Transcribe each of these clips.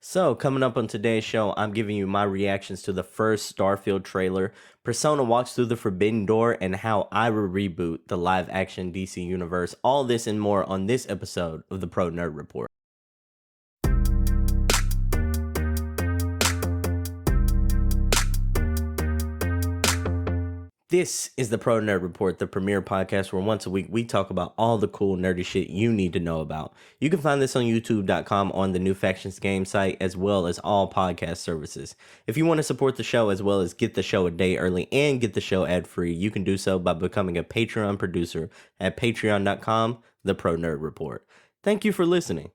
So, coming up on today's show, I'm giving you my reactions to the first Starfield trailer, Persona walks through the Forbidden Door, and how I will reboot the live action DC universe. All this and more on this episode of the ProNerd Report. This is the ProNerd Report, the premier podcast where once a week we talk about all the cool nerdy shit you need to know about. You can find this on youtube.com, on the New Factions game site, as well as all podcast services. If you want to support the show as well as get the show a day early and get the show ad-free, you can do so by becoming a Patreon producer at patreon.com, the ProNerd Report. Thank you for listening.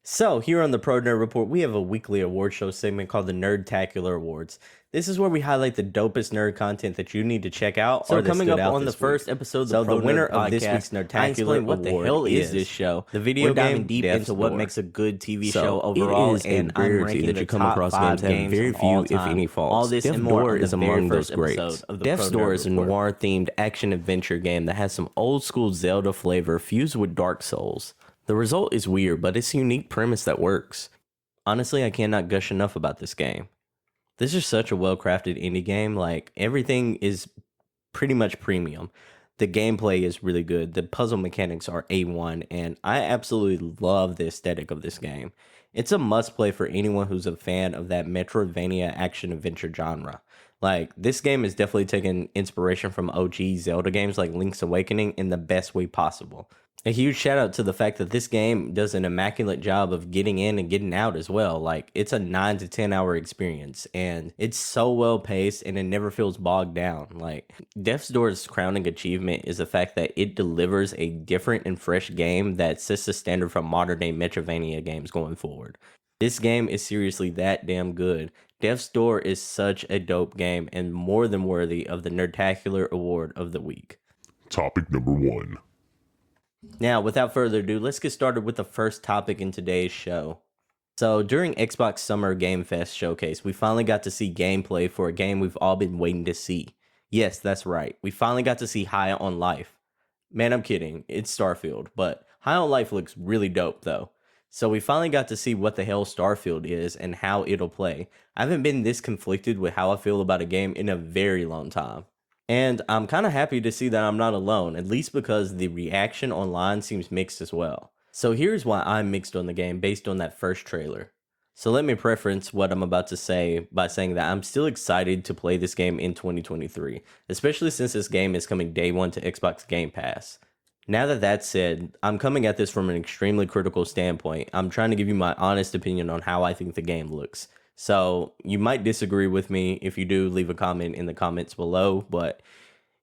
So, here on the ProNerd Report, we have a weekly award show segment called the Nerdtacular Awards. This is where we highlight the dopest nerd content that you need to check out. So, coming up on the first episode of the winner of this week's Nerdtacular Award, what the hell is this show? The video game deep into what makes a good TV show overall, and I'm ranking that you come across games have very few, if any, faults. All this and more is among those greats. Death's Door is a noir-themed action-adventure game that has some old-school Zelda flavor fused with Dark Souls. The result is weird, but it's a unique premise that works. Honestly, I cannot gush enough about this game. This is such a well-crafted indie game. Like, everything is pretty much premium. The gameplay is really good. The puzzle mechanics are A1, and I absolutely love the aesthetic of this game. It's a must-play for anyone who's a fan of that Metroidvania action-adventure genre. Like, this game is definitely taking inspiration from OG Zelda games like Link's Awakening in the best way possible. A huge shout out to the fact that this game does an immaculate job of getting in and getting out as well. Like, it's a 9 to 10 hour experience, and it's so well paced and it never feels bogged down. Like, Death's Door's crowning achievement is the fact that it delivers a different and fresh game that sets the standard for modern day Metroidvania games going forward. This game is seriously that damn good. Death's Door is such a dope game and more than worthy of the Nerdtacular Award of the week. Topic number 1. Now, without further ado, let's get started with the first topic in today's show. So, during Xbox Summer Game Fest Showcase, we finally got to see gameplay for a game we've all been waiting to see. Yes, that's right. We finally got to see High on Life. Man, I'm kidding. It's Starfield, but High on Life looks really dope, though. So we finally got to see what the hell Starfield is and how it'll play. I haven't been this conflicted with how I feel about a game in a very long time. And I'm kind of happy to see that I'm not alone, at least because the reaction online seems mixed as well. So here's why I'm mixed on the game based on that first trailer. So let me preference what I'm about to say by saying that I'm still excited to play this game in 2023, especially since this game is coming day one to Xbox Game Pass. Now that that's said, I'm coming at this from an extremely critical standpoint. I'm trying to give you my honest opinion on how I think the game looks. So you might disagree with me. If you do, leave a comment in the comments below. But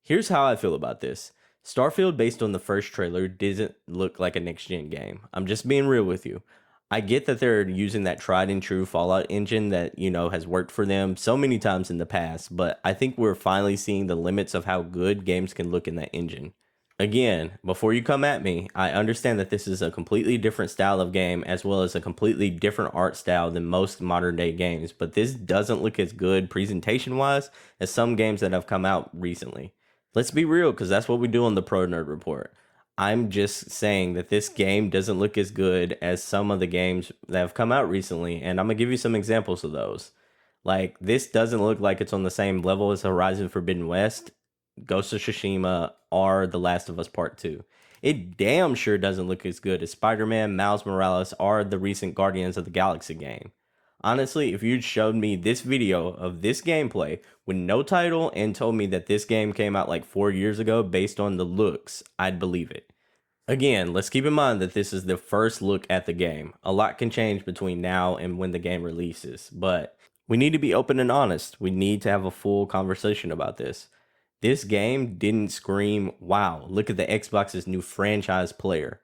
here's how I feel about this. Starfield, based on the first trailer, doesn't look like a next-gen game. I'm just being real with you. I get that they're using that tried and true Fallout engine that, has worked for them so many times in the past. But I think we're finally seeing the limits of how good games can look in that engine. Again, before you come at me, I understand that this is a completely different style of game as well as a completely different art style than most modern day games, but this doesn't look as good presentation wise as some games that have come out recently. Let's be real, because that's what we do on the ProNerd Report. I'm just saying that this game doesn't look as good as some of the games that have come out recently, and I'm going to give you some examples of those. Like, this doesn't look like it's on the same level as Horizon Forbidden West, Ghost of Tsushima, or The Last of Us Part 2. It damn sure doesn't look as good as Spider-Man, Miles Morales, or the recent Guardians of the Galaxy game. Honestly, if you'd showed me this video of this gameplay with no title and told me that this game came out like 4 years ago based on the looks, I'd believe it. Again, let's keep in mind that this is the first look at the game. A lot can change between now and when the game releases, but we need to be open and honest. We need to have a full conversation about this. This game didn't scream, wow, look at the Xbox's new franchise player.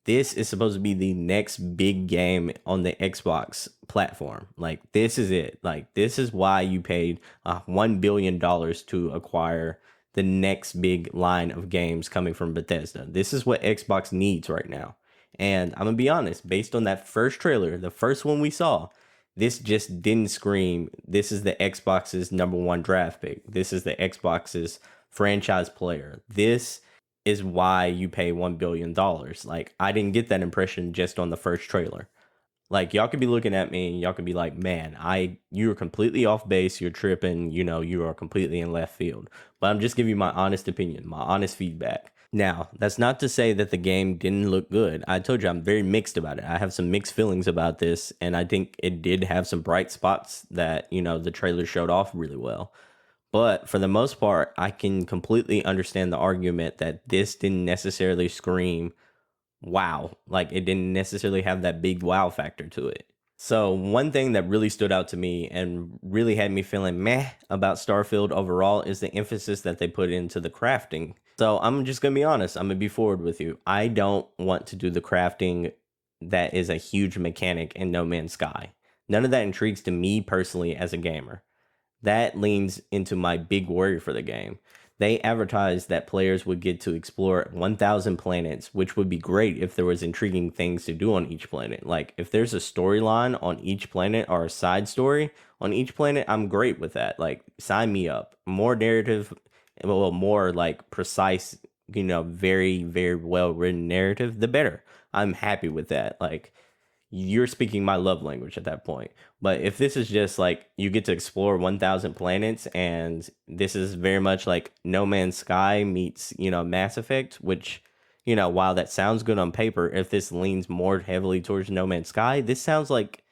This is supposed to be the next big game on the Xbox platform. Like, this is it. Like, this is why you paid $1 billion to acquire the next big line of games coming from Bethesda. This is what Xbox needs right now. And I'm going to be honest, based on that first trailer, the first one we saw, this just didn't scream, this is the Xbox's #1 draft pick. This is the Xbox's franchise player. This is why you pay $1 billion. Like, I didn't get that impression just on the first trailer. Like, y'all could be looking at me and y'all could be like, man, you're completely off base, you're tripping, you are completely in left field. But I'm just giving you my honest opinion, my honest feedback. Now, that's not to say that the game didn't look good. I told you I'm very mixed about it. I have some mixed feelings about this, and I think it did have some bright spots that, the trailer showed off really well. But for the most part, I can completely understand the argument that this didn't necessarily scream wow. Like, it didn't necessarily have that big wow factor to it. So one thing that really stood out to me and really had me feeling meh about Starfield overall is the emphasis that they put into the crafting. So I'm just going to be honest. I'm going to be forward with you. I don't want to do the crafting that is a huge mechanic in No Man's Sky. None of that intrigues to me personally as a gamer. That leans into my big worry for the game. They advertised that players would get to explore 1,000 planets, which would be great if there was intriguing things to do on each planet. Like, if there's a storyline on each planet or a side story on each planet, I'm great with that. Like, sign me up. More narrative, well, more like precise, very, very well written narrative, the better. I'm happy with that. Like, you're speaking my love language at that point. But if this is just like you get to explore 1,000 planets and this is very much like No Man's Sky meets, Mass Effect, which, while that sounds good on paper, if this leans more heavily towards No Man's Sky, this sounds like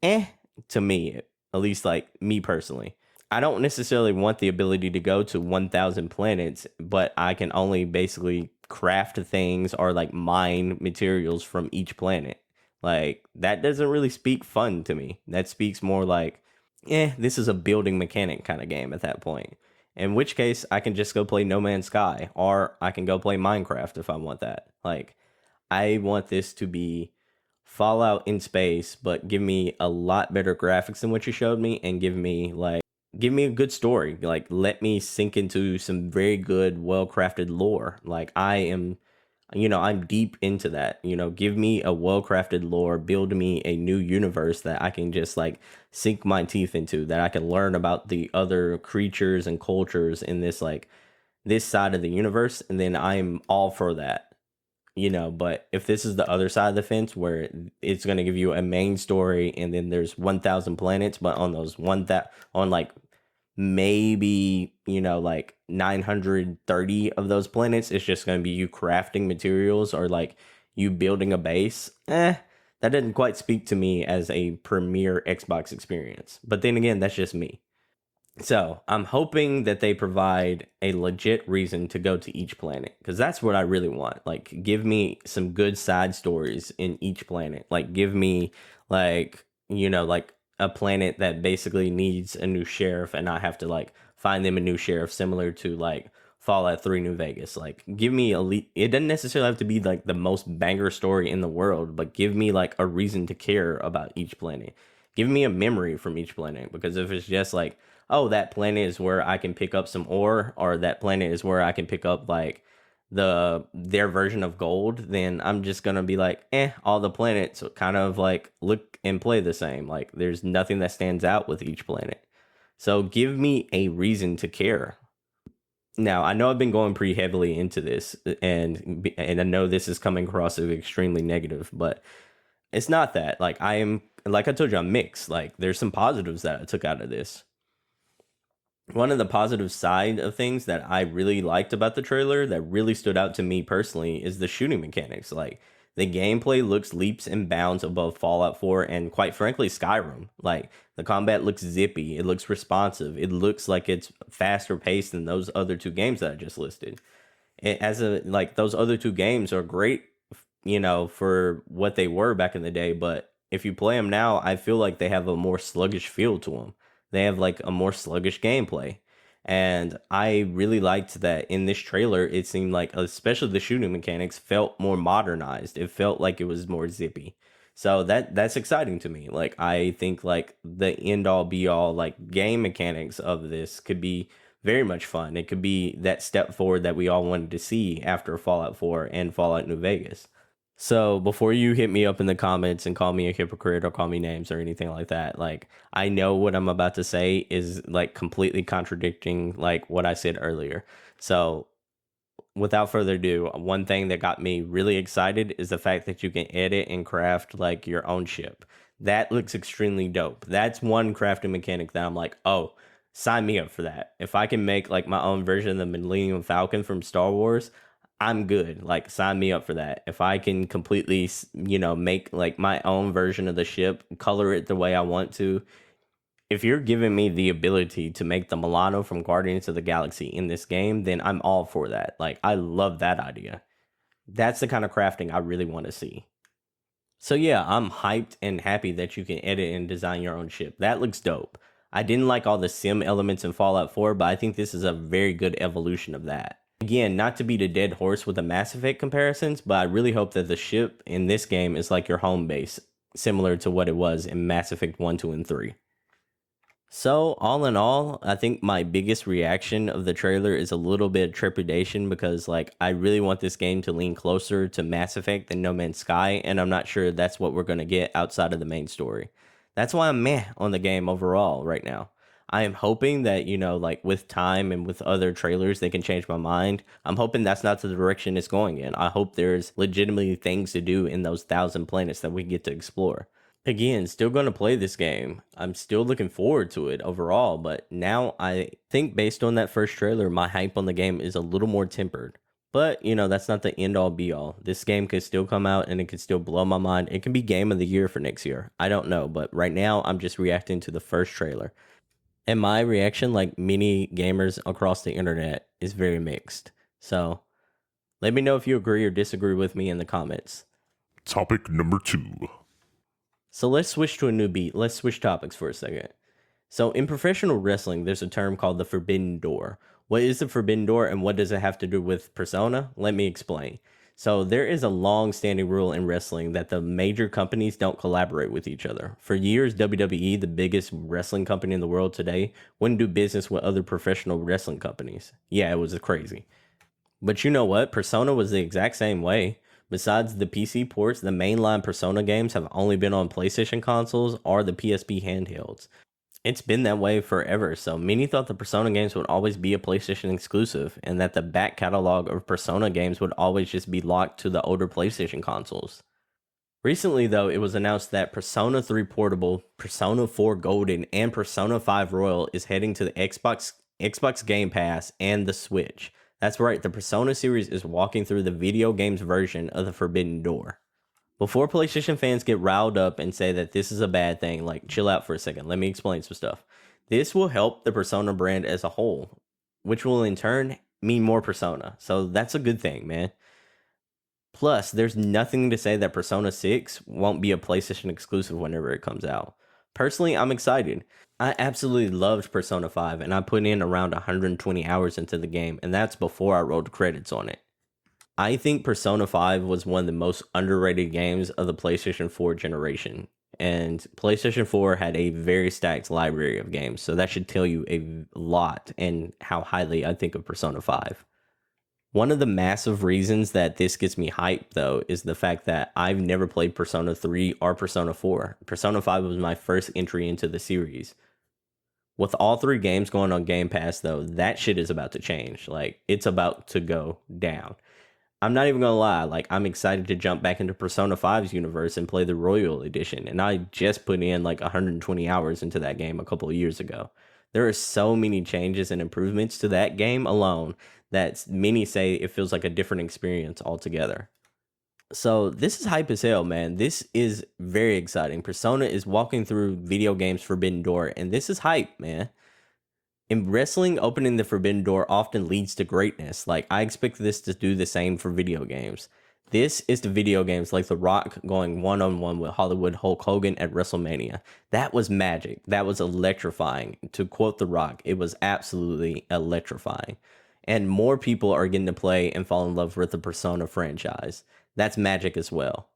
to me, at least like me personally. I don't necessarily want the ability to go to 1,000 planets, but I can only basically craft things or like mine materials from each planet. Like, that doesn't really speak fun to me. That speaks more like, this is a building mechanic kind of game at that point. In which case, I can just go play No Man's Sky, or I can go play Minecraft if I want that. Like, I want this to be Fallout in space, but give me a lot better graphics than what you showed me, and give me a good story. Like, let me sink into some very good, well-crafted lore. Like, I'm deep into that. Give me a well-crafted lore, build me a new universe that I can just like sink my teeth into, that I can learn about the other creatures and cultures in this side of the universe, and then I'm all for that. But if this is the other side of the fence where it's going to give you a main story and then there's 1,000 planets, but on those like maybe like 930 of those planets it's just going to be you crafting materials or like you building a base, that didn't quite speak to me as a premier Xbox experience. But then again, that's just me. So I'm hoping that they provide a legit reason to go to each planet, because that's what I really want. Like, give me some good side stories in each planet. Like, give me like like a planet that basically needs a new sheriff and I have to like find them a new sheriff, similar to like Fallout 3 New Vegas. Like, give me it doesn't necessarily have to be like the most banger story in the world, but give me like a reason to care about each planet. Give me a memory from each planet, because if it's just like, oh, that planet is where I can pick up some ore, or that planet is where I can pick up like their version of gold, then I'm just gonna be like, all the planets kind of like look and play the same. Like, there's nothing that stands out with each planet. So give me a reason to care. Now, I know I've been going pretty heavily into this, and I know this is coming across as extremely negative, but it's not that. Like, like I told you, I'm mixed. Like, there's some positives that I took out of this. One of the positive side of things that I really liked about the trailer that really stood out to me personally is the shooting mechanics. Like, the gameplay looks leaps and bounds above Fallout 4 and, quite frankly, Skyrim. Like, the combat looks zippy, it looks responsive, it looks like it's faster paced than those other two games that I just listed. Those other two games are great, for what they were back in the day, but if you play them now, I feel like they have a more sluggish feel to them. They have like a more sluggish gameplay. And I really liked that in this trailer, it seemed like, especially the shooting mechanics, felt more modernized. It felt like it was more zippy. So that's exciting to me. Like, I think like the end all be all like game mechanics of this could be very much fun. It could be that step forward that we all wanted to see after Fallout 4 and Fallout New Vegas. So before you hit me up in the comments and call me a hypocrite or call me names or anything like that, like, I know what I'm about to say is like completely contradicting like what I said earlier. So without further ado, one thing that got me really excited is the fact that you can edit and craft like your own ship. That looks extremely dope. That's one crafting mechanic that I'm like, oh, sign me up for that. If I can make like my own version of the Millennium Falcon from Star Wars, I'm good. Like, sign me up for that. If I can completely, make like my own version of the ship, color it the way I want to. If you're giving me the ability to make the Milano from Guardians of the Galaxy in this game, then I'm all for that. Like, I love that idea. That's the kind of crafting I really want to see. So yeah, I'm hyped and happy that you can edit and design your own ship. That looks dope. I didn't like all the sim elements in Fallout 4, but I think this is a very good evolution of that. Again, not to beat a dead horse with the Mass Effect comparisons, but I really hope that the ship in this game is like your home base, similar to what it was in Mass Effect 1, 2, and 3. So, all in all, I think my biggest reaction of the trailer is a little bit of trepidation because, like, I really want this game to lean closer to Mass Effect than No Man's Sky, and I'm not sure that's what we're going to get outside of the main story. That's why I'm meh on the game overall right now. I am hoping that, like, with time and with other trailers, they can change my mind. I'm hoping that's not the direction it's going in. I hope there's legitimately things to do in those 1,000 planets that we get to explore. Again, still going to play this game. I'm still looking forward to it overall, but now I think based on that first trailer, my hype on the game is a little more tempered. But, that's not the end all be all. This game could still come out and it could still blow my mind. It can be game of the year for next year. I don't know, but right now I'm just reacting to the first trailer. And my reaction, like many gamers across the internet, is very mixed. So let me know if you agree or disagree with me in the comments. Topic number 2. So let's switch to a new beat. Let's switch topics for a second. So in professional wrestling, there's a term called the Forbidden Door. What is the Forbidden Door and what does it have to do with Persona? Let me explain. So there is a long-standing rule in wrestling that the major companies don't collaborate with each other. For years, WWE, the biggest wrestling company in the world today, wouldn't do business with other professional wrestling companies. Yeah, it was crazy. But you know what? Persona was the exact same way. Besides the PC ports, the mainline Persona games have only been on PlayStation consoles or the PSP handhelds. It's been that way forever, so many thought the Persona games would always be a PlayStation exclusive, and that the back catalog of Persona games would always just be locked to the older PlayStation consoles. Recently, though, it was announced that Persona 3 Portable, Persona 4 Golden, and Persona 5 Royal is heading to the Xbox Game Pass and the Switch. That's right, the Persona series is walking through the video games version of the Forbidden Door. Before PlayStation fans get riled up and say that this is a bad thing, like, chill out for a second, let me explain some stuff. This will help the Persona brand as a whole, which will in turn mean more Persona, so that's a good thing, man. Plus, there's nothing to say that Persona 6 won't be a PlayStation exclusive whenever it comes out. Personally, I'm excited. I absolutely loved Persona 5, and I put in around 120 hours into the game, and that's before I rolled credits on it. I think Persona 5 was one of the most underrated games of the PlayStation 4 generation, and PlayStation 4 had a very stacked library of games, so that should tell you a lot and how highly I think of Persona 5. One of the massive reasons that this gets me hyped, though, is the fact that I've never played Persona 3 or Persona 4. Persona 5 was my first entry into the series. With all 3 games going on Game Pass, though, that shit is about to change. Like, it's about to go down. I'm not even gonna lie, like, I'm excited to jump back into Persona 5's universe and play the Royal Edition, and I just put in like 120 hours into that game a couple of years ago. There are so many changes and improvements to that game alone that many say it feels like a different experience altogether. So this is hype as hell, man. This is very exciting. Persona is walking through video games Forbidden Door, and this is hype, man. In wrestling, opening the Forbidden Door often leads to greatness. Like, I expect this to do the same for video games. This is the video games like The Rock going one-on-one with Hollywood Hulk Hogan at WrestleMania. That was magic. That was electrifying. To quote The Rock, it was absolutely electrifying. And more people are getting to play and fall in love with the Persona franchise. That's magic as well.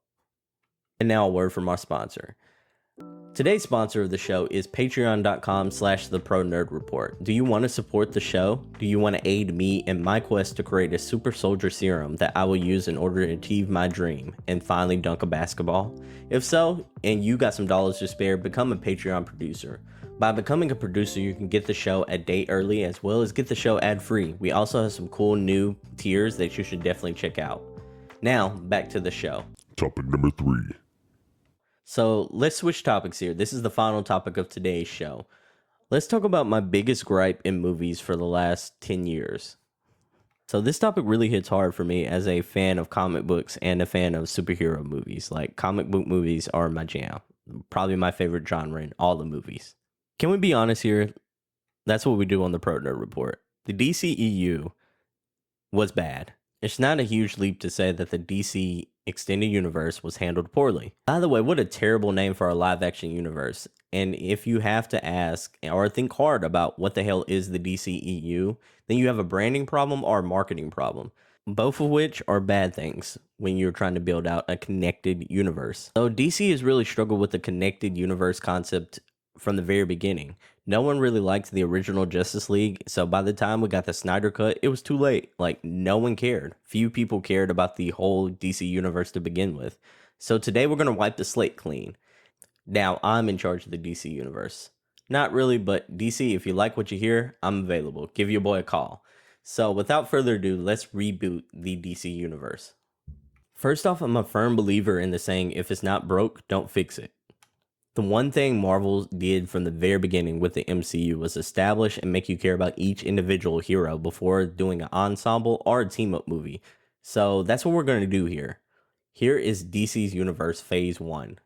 And now a word from our sponsor. Today's sponsor of the show is patreon.com/the ProNerd Report. Do you want to support the show? Do you want to aid me in my quest to create a super soldier serum that I will use in order to achieve my dream and finally dunk a basketball? If so, and you got some dollars to spare, become a Patreon producer. By becoming a producer, you can get the show a day early as well as get the show ad-free. We also have some cool new tiers that you should definitely check out. Now, back to the show. Topic number 3. So let's switch topics here. This is the final topic of today's show. Let's talk about my biggest gripe in movies for the last 10 years. So this topic really hits hard for me as a fan of comic books and a fan of superhero movies. Like, comic book movies are my jam. Probably my favorite genre in all the movies. Can we be honest here? That's what we do on the ProNerd Report. The DCEU was bad. It's not a huge leap to say that the DC Extended Universe was handled poorly. By the way, what a terrible name for our live-action universe. And if you have to ask or think hard about what the hell is the DCEU, then you have a branding problem or a marketing problem. Both of which are bad things when you're trying to build out a connected universe. So DC has really struggled with the connected universe concept from the very beginning. No one really liked the original Justice League, so by the time we got the Snyder Cut, it was too late. Like, no one cared. Few people cared about the whole DC universe to begin with. So today we're going to wipe the slate clean. Now, I'm in charge of the DC universe. Not really, but DC, if you like what you hear, I'm available. Give your boy a call. So without further ado, let's reboot the DC universe. First off, I'm a firm believer in the saying, if it's not broke, don't fix it. The one thing Marvel did from the very beginning with the MCU was establish and make you care about each individual hero before doing an ensemble or a team-up movie. So that's what we're going to do here. Here is DC's Universe Phase 1.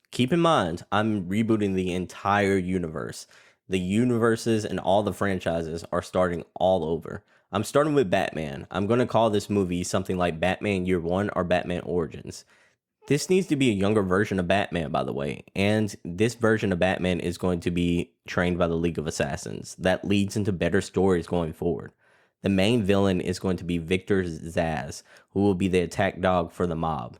Keep in mind, I'm rebooting the entire universe. The universes and all the franchises are starting all over. I'm starting with Batman. I'm going to call this movie something like Batman Year 1 or Batman Origins. This needs to be a younger version of Batman, by the way, and this version of Batman is going to be trained by the League of Assassins. That leads into better stories going forward. The main villain is going to be Victor Zsasz, who will be the attack dog for the mob.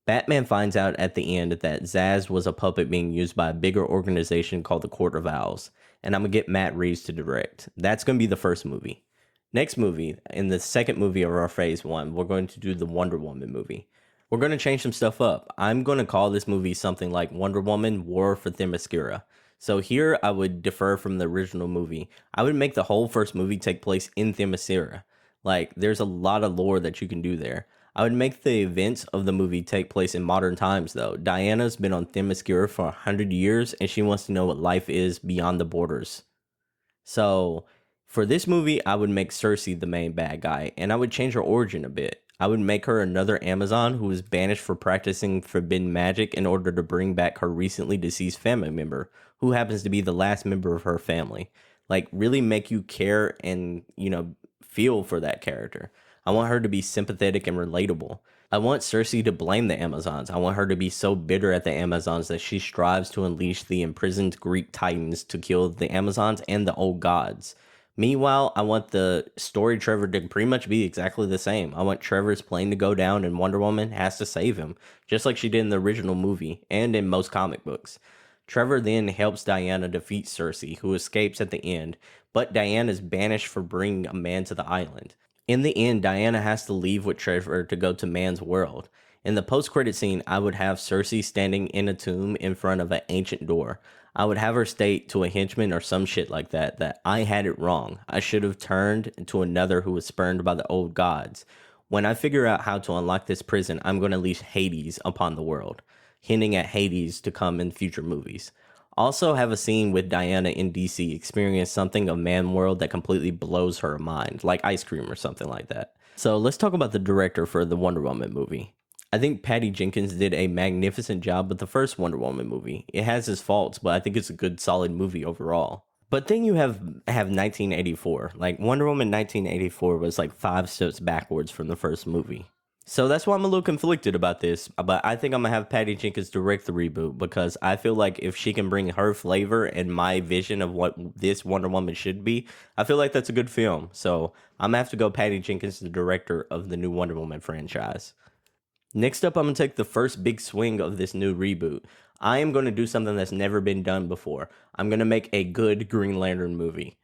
Batman finds out at the end that Zsasz was a puppet being used by a bigger organization called the Court of Owls, and I'm going to get Matt Reeves to direct. That's going to be the first movie. Next movie, in the second movie of our Phase 1, we're going to do the Wonder Woman movie. We're going to change some stuff up. I'm going to call this movie something like Wonder Woman War for Themyscira. So here I would defer from the original movie. I would make the whole first movie take place in Themyscira. Like, there's a lot of lore that you can do there. I would make the events of the movie take place in modern times, though. Diana's been on Themyscira for 100 years, and she wants to know what life is beyond the borders. So, for this movie, I would make Cersei the main bad guy, and I would change her origin a bit. I would make her another Amazon who was banished for practicing forbidden magic in order to bring back her recently deceased family member, who happens to be the last member of her family. Like, really make you care and, feel for that character. I want her to be sympathetic and relatable. I want Cersei to blame the Amazons. I want her to be so bitter at the Amazons that she strives to unleash the imprisoned Greek titans to kill the Amazons and the old gods. Meanwhile, I want the story Trevor to pretty much be exactly the same. I want Trevor's plane to go down and Wonder Woman has to save him, just like she did in the original movie and in most comic books. Trevor then helps Diana defeat Cersei, who escapes at the end, but Diana is banished for bringing a man to the island. In the end, Diana has to leave with Trevor to go to man's world. In the post-credit scene, I would have Cersei standing in a tomb in front of an ancient door. I would have her state to a henchman or some shit like that I had it wrong. I should have turned to another who was spurned by the old gods. When I figure out how to unlock this prison, I'm going to unleash Hades upon the world, hinting at Hades to come in future movies. Also have a scene with Diana in DC experience something of man world that completely blows her mind, like ice cream or something like that. So let's talk about the director for the Wonder Woman movie. I think Patty Jenkins did a magnificent job with the first Wonder Woman movie. It has its faults, but I think it's a good, solid movie overall. But then you have 1984. Like, Wonder Woman 1984 was like 5 steps backwards from the first movie. So that's why I'm a little conflicted about this. But I think I'm going to have Patty Jenkins direct the reboot because I feel like if she can bring her flavor and my vision of what this Wonder Woman should be, I feel like that's a good film. So I'm going to have to go Patty Jenkins, the director of the new Wonder Woman franchise. Next up, I'm going to take the first big swing of this new reboot. I am going to do something that's never been done before. I'm going to make a good Green Lantern movie.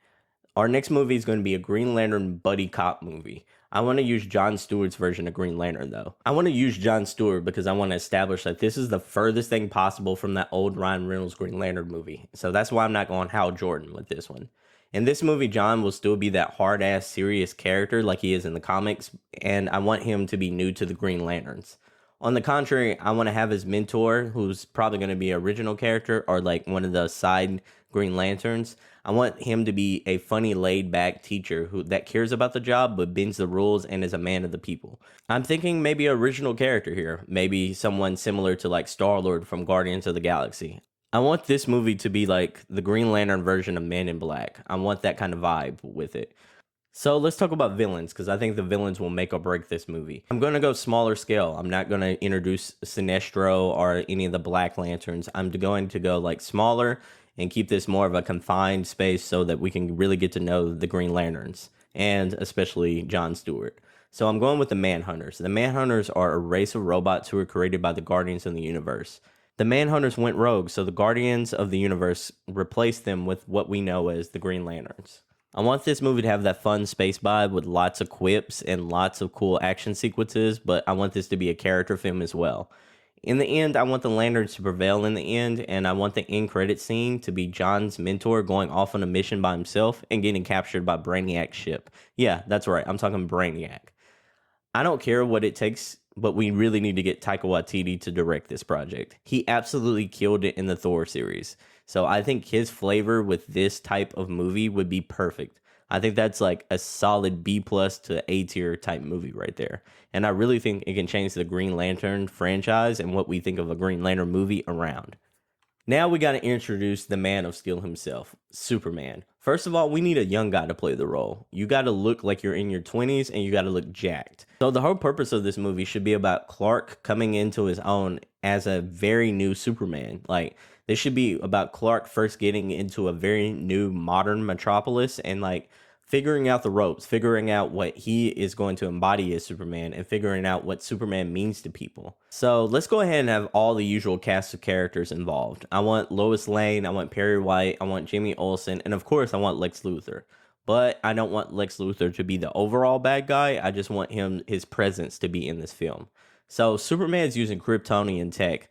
Our next movie is going to be a Green Lantern buddy cop movie. I want to use Jon Stewart's version of Green Lantern, though. I want to use Jon Stewart because I want to establish that this is the furthest thing possible from that old Ryan Reynolds Green Lantern movie. So that's why I'm not going Hal Jordan with this one. In this movie, Jon will still be that hard-ass, serious character like he is in the comics, and I want him to be new to the Green Lanterns. On the contrary, I want to have his mentor, who's probably going to be an original character or like one of the side Green Lanterns. I want him to be a funny, laid-back teacher that cares about the job but bends the rules and is a man of the people. I'm thinking maybe an original character here, maybe someone similar to like Star-Lord from Guardians of the Galaxy. I want this movie to be like the Green Lantern version of Men in Black. I want that kind of vibe with it. So let's talk about villains, because I think the villains will make or break this movie. I'm going to go smaller scale. I'm not going to introduce Sinestro or any of the Black Lanterns. I'm going to go like smaller and keep this more of a confined space so that we can really get to know the Green Lanterns, and especially Jon Stewart. So I'm going with the Manhunters. The Manhunters are a race of robots who were created by the Guardians of the Universe. The Manhunters went rogue, so the Guardians of the Universe replaced them with what we know as the Green Lanterns. I want this movie to have that fun space vibe with lots of quips and lots of cool action sequences, but I want this to be a character film as well. In the end, I want the Lanterns to prevail in the end, and I want the end credit scene to be Jon's mentor going off on a mission by himself and getting captured by Brainiac's ship. Yeah, that's right, I'm talking Brainiac. I don't care what it takes, but we really need to get Taika Waititi to direct this project. He absolutely killed it in the Thor series. So I think his flavor with this type of movie would be perfect. I think that's like a solid B plus to A tier type movie right there. And I really think it can change the Green Lantern franchise and what we think of a Green Lantern movie around. Now we got to introduce the Man of Steel himself, Superman. First of all, we need a young guy to play the role. You got to look like you're in your 20s and you got to look jacked. So the whole purpose of this movie should be about Clark coming into his own as a very new Superman. Like, this should be about Clark first getting into a very new modern metropolis and like figuring out the ropes, figuring out what he is going to embody as Superman, and figuring out what Superman means to people. So let's go ahead and have all the usual cast of characters involved. I want Lois Lane, I want Perry White, I want Jimmy Olsen, and of course I want Lex Luthor. But I don't want Lex Luthor to be the overall bad guy. I just want his presence to be in this film. So Superman's using Kryptonian tech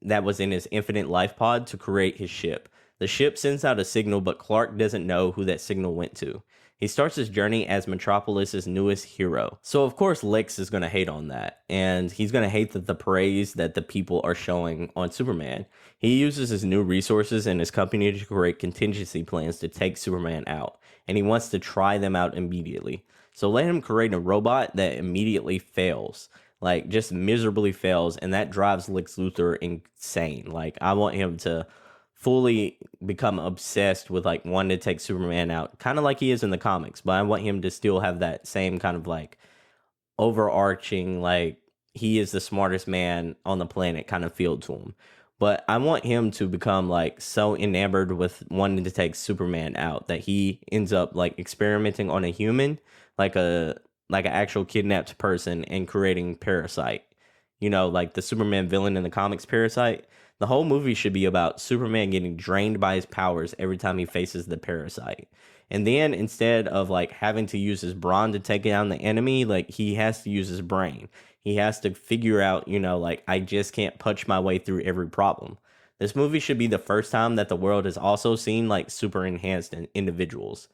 that was in his infinite life pod to create his ship. The ship sends out a signal, but Clark doesn't know who that signal went to. He starts his journey as Metropolis's newest hero. So of course Lex is going to hate on that, and he's going to hate the praise that the people are showing on Superman. He uses his new resources and his company to create contingency plans to take Superman out, and he wants to try them out immediately. So let him create a robot that immediately fails. Like, just miserably fails, and that drives Lex Luthor insane. Like, I want him to fully become obsessed with, like, wanting to take Superman out, kind of like he is in the comics, but I want him to still have that same kind of, like, overarching, like, he is the smartest man on the planet kind of feel to him. But I want him to become, like, so enamored with wanting to take Superman out that he ends up, like, experimenting on a human, like an actual kidnapped person, and creating Parasite. You know, like the Superman villain in the comics, Parasite. The whole movie should be about Superman getting drained by his powers every time he faces the Parasite. And then instead of like having to use his brawn to take down the enemy, like he has to use his brain. He has to figure out, you know, like, I just can't punch my way through every problem. This movie should be the first time that the world has also seen like super enhanced individuals.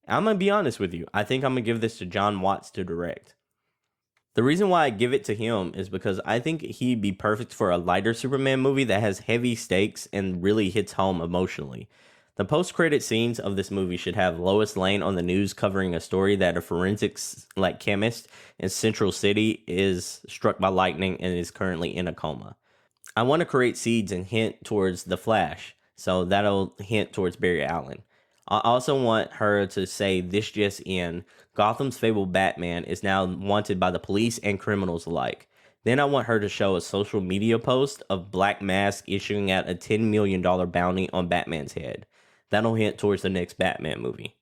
I'm going to be honest with you. I think I'm going to give this to John Watts to direct. The reason why I give it to him is because I think he'd be perfect for a lighter Superman movie that has heavy stakes and really hits home emotionally. The post-credit scenes of this movie should have Lois Lane on the news covering a story that a forensics chemist in Central City is struck by lightning and is currently in a coma. I want to create seeds and hint towards The Flash, so that'll hint towards Barry Allen. I also want her to say this just in, Gotham's fabled Batman is now wanted by the police and criminals alike. Then I want her to show a social media post of Black Mask issuing out a $10 million bounty on Batman's head. That'll hint towards the next Batman movie.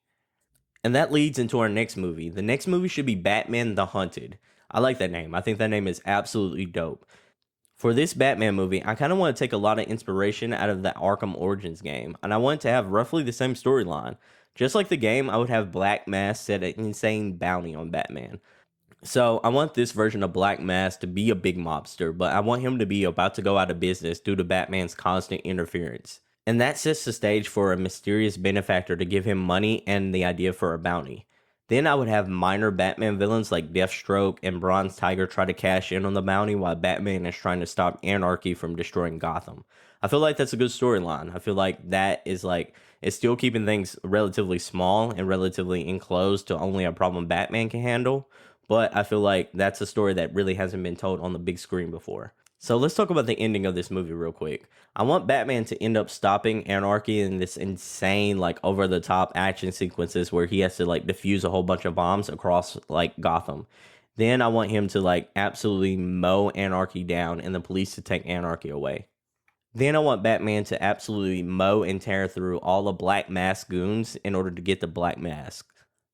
And that leads into our next movie. The next movie should be Batman the Hunted. I like that name. I think that name is absolutely dope. For this Batman movie, I kind of want to take a lot of inspiration out of the Arkham Origins game, and I want it to have roughly the same storyline. Just like the game, I would have Black Mask set an insane bounty on Batman. So I want this version of Black Mask to be a big mobster, but I want him to be about to go out of business due to Batman's constant interference. And that sets the stage for a mysterious benefactor to give him money and the idea for a bounty. Then I would have minor Batman villains like Deathstroke and Bronze Tiger try to cash in on the bounty while Batman is trying to stop Anarchy from destroying Gotham. I feel like that's a good storyline. I feel like that is like, it's still keeping things relatively small and relatively enclosed to only a problem Batman can handle. But I feel like that's a story that really hasn't been told on the big screen before. So let's talk about the ending of this movie real quick. I want Batman to end up stopping Anarchy in this insane, like, over the top action sequences where he has to like defuse a whole bunch of bombs across like Gotham. Then I want him to like absolutely mow Anarchy down and the police to take Anarchy away. Then I want Batman to absolutely mow and tear through all the Black Mask goons in order to get the Black Mask.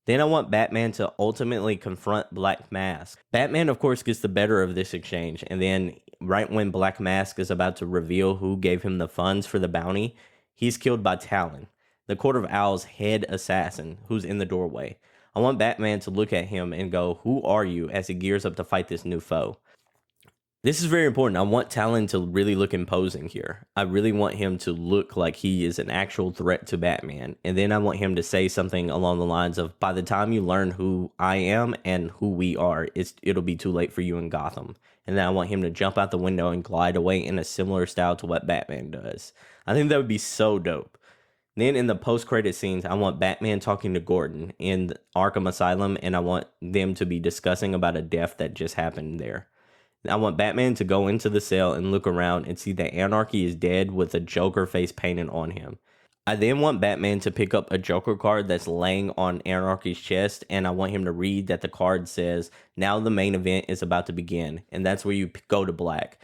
Then I want Batman to ultimately confront Black Mask. Batman, of course, gets the better of this exchange, and then right when Black Mask is about to reveal who gave him the funds for the bounty, he's killed by Talon, the Court of Owls' head assassin, who's in the doorway. I want Batman to look at him and go, "Who are you?" as he gears up to fight this new foe. This is very important. I want Talon to really look imposing here. I really want him to look like he is an actual threat to Batman. And then I want him to say something along the lines of, "By the time you learn who I am and who we are, it'll be too late for you in Gotham." And then I want him to jump out the window and glide away in a similar style to what Batman does. I think that would be so dope. Then in the post-credit scenes, I want Batman talking to Gordon in Arkham Asylum, and I want them to be discussing about a death that just happened there. I want Batman to go into the cell and look around and see that Anarchy is dead with a Joker face painted on him. I then want Batman to pick up a Joker card that's laying on Anarchy's chest, and I want him to read that the card says, "Now the main event is about to begin," and that's where you go to black.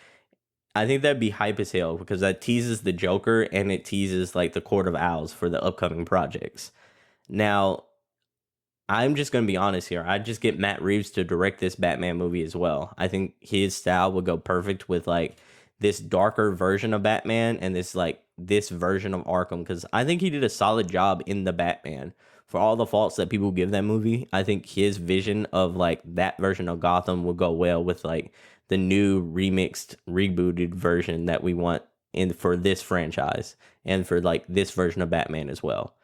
I think that'd be hype as hell because that teases the Joker and it teases like the Court of Owls for the upcoming projects. Now, I'm just going to be honest here. I'd just get Matt Reeves to direct this Batman movie as well. I think his style would go perfect with like this darker version of Batman and this version of Arkham, because I think he did a solid job in the Batman. For all the faults that people give that movie, I think his vision of like that version of Gotham would go well with like the new remixed, rebooted version that we want in for this franchise and for like this version of Batman as well.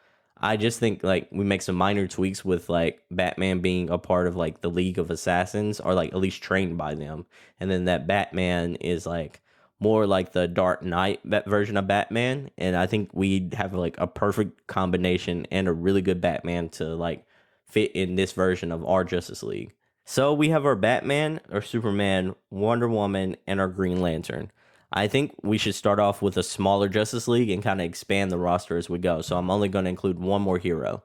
I just think like we make some minor tweaks with like Batman being a part of like the League of Assassins, or like at least trained by them. And then that Batman is like more like the Dark Knight version of Batman. And I think we'd have like a perfect combination and a really good Batman to like fit in this version of our Justice League. So we have our Batman, our Superman, Wonder Woman, and our Green Lantern. I think we should start off with a smaller Justice League and kind of expand the roster as we go. So I'm only going to include one more hero.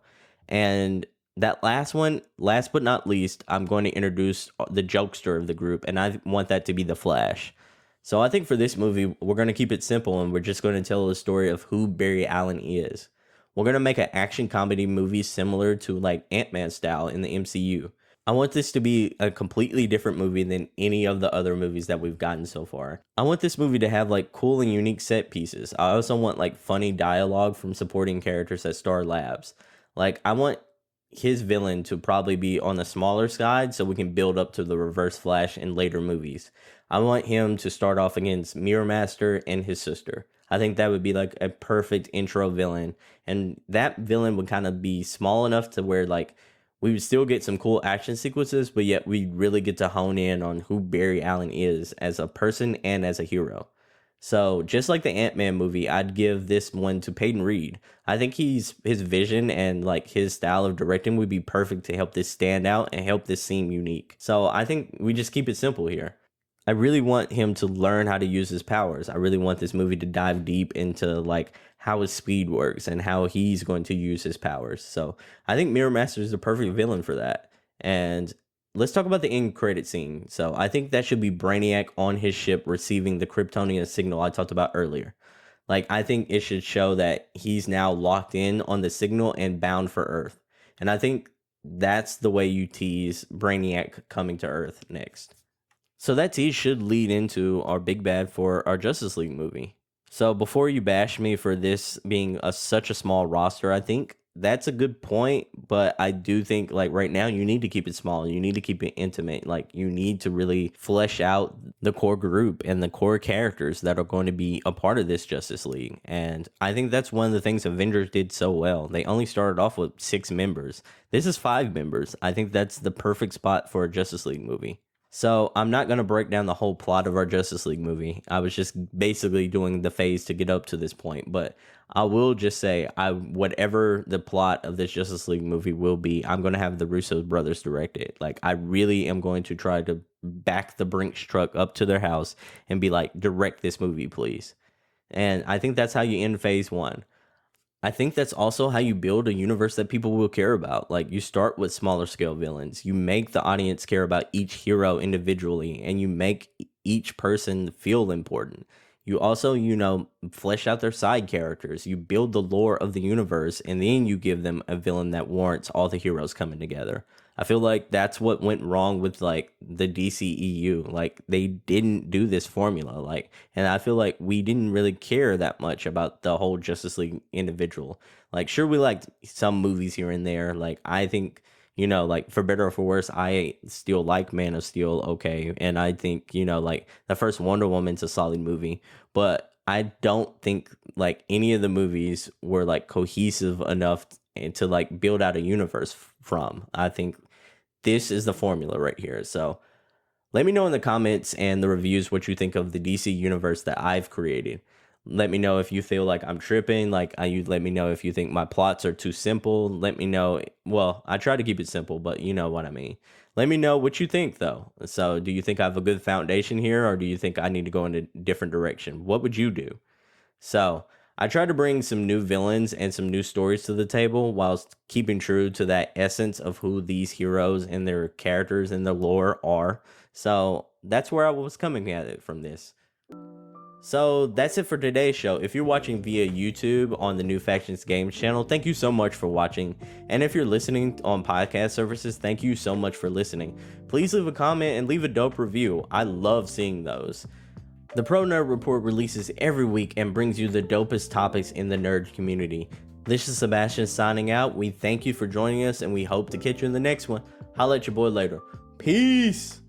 And that last one, last but not least, I'm going to introduce the jokester of the group, and I want that to be the Flash. So I think for this movie, we're going to keep it simple, and we're just going to tell the story of who Barry Allen is. We're going to make an action comedy movie similar to like Ant-Man style in the MCU. I want this to be a completely different movie than any of the other movies that we've gotten so far. I want this movie to have like cool and unique set pieces. I also want like funny dialogue from supporting characters at Star Labs. Like I want his villain to probably be on the smaller side so we can build up to the Reverse Flash in later movies. I want him to start off against Mirror Master and his sister. I think that would be like a perfect intro villain, and that villain would kind of be small enough to where like we would still get some cool action sequences, but yet we really get to hone in on who Barry Allen is as a person and as a hero. So just like the Ant-Man movie, I'd give this one to Peyton Reed. I think his vision and like his style of directing would be perfect to help this stand out and help this seem unique. So I think we just keep it simple here. I really want him to learn how to use his powers. I really want this movie to dive deep into like how his speed works and how he's going to use his powers. So I think Mirror Master is the perfect villain for that. And let's talk about the end credit scene. So I think that should be Brainiac on his ship receiving the Kryptonian signal I talked about earlier. Like I think it should show that he's now locked in on the signal and bound for Earth. And I think that's the way you tease Brainiac coming to Earth next. So that tease should lead into our big bad for our Justice League movie. So before you bash me for this being such a small roster, I think that's a good point, but I do think like right now you need to keep it small. You need to keep it intimate. Like you need to really flesh out the core group and the core characters that are going to be a part of this Justice League. And I think that's one of the things Avengers did so well. They only started off with 6 members. This is 5 members. I think that's the perfect spot for a Justice League movie. So I'm not going to break down the whole plot of our Justice League movie. I was just basically doing the phase to get up to this point. But I will just say, whatever the plot of this Justice League movie will be, I'm going to have the Russo brothers direct it. Like, I really am going to try to back the Brinks truck up to their house and be like, direct this movie, please. And I think that's how you end phase 1. I think that's also how you build a universe that people will care about. Like you start with smaller scale villains. You make the audience care about each hero individually and you make each person feel important. You also, flesh out their side characters. You build the lore of the universe and then you give them a villain that warrants all the heroes coming together. I feel like that's what went wrong with like the DCEU. Like they didn't do this formula. And I feel like we didn't really care that much about the whole Justice League individual. Like, sure, we liked some movies here and there. Like, I think, like for better or for worse, I still like Man of Steel. Okay. And I think, like the first Wonder Woman's a solid movie, but I don't think like any of the movies were like cohesive enough to like build out a universe from. I think this is the formula right here. So let me know in the comments and the reviews what you think of the DC universe that I've created. Let me know if you feel like I'm tripping. You let me know if you think my plots are too simple. Let me know. Well, I try to keep it simple, but you know what I mean. Let me know what you think, though. So do you think I have a good foundation here, or do you think I need to go in a different direction? What would you do? So I tried to bring some new villains and some new stories to the table whilst keeping true to that essence of who these heroes and their characters and their lore are. So that's where I was coming at it from this. So that's it for today's show. If you're watching via YouTube on the New Factions Games channel, thank you so much for watching. And if you're listening on podcast services, thank you so much for listening. Please leave a comment and leave a dope review. I love seeing those. The ProNerd Report releases every week and brings you the dopest topics in the nerd community. This is Sebastion signing out. We thank you for joining us and we hope to catch you in the next one. Holla at your boy later. Peace!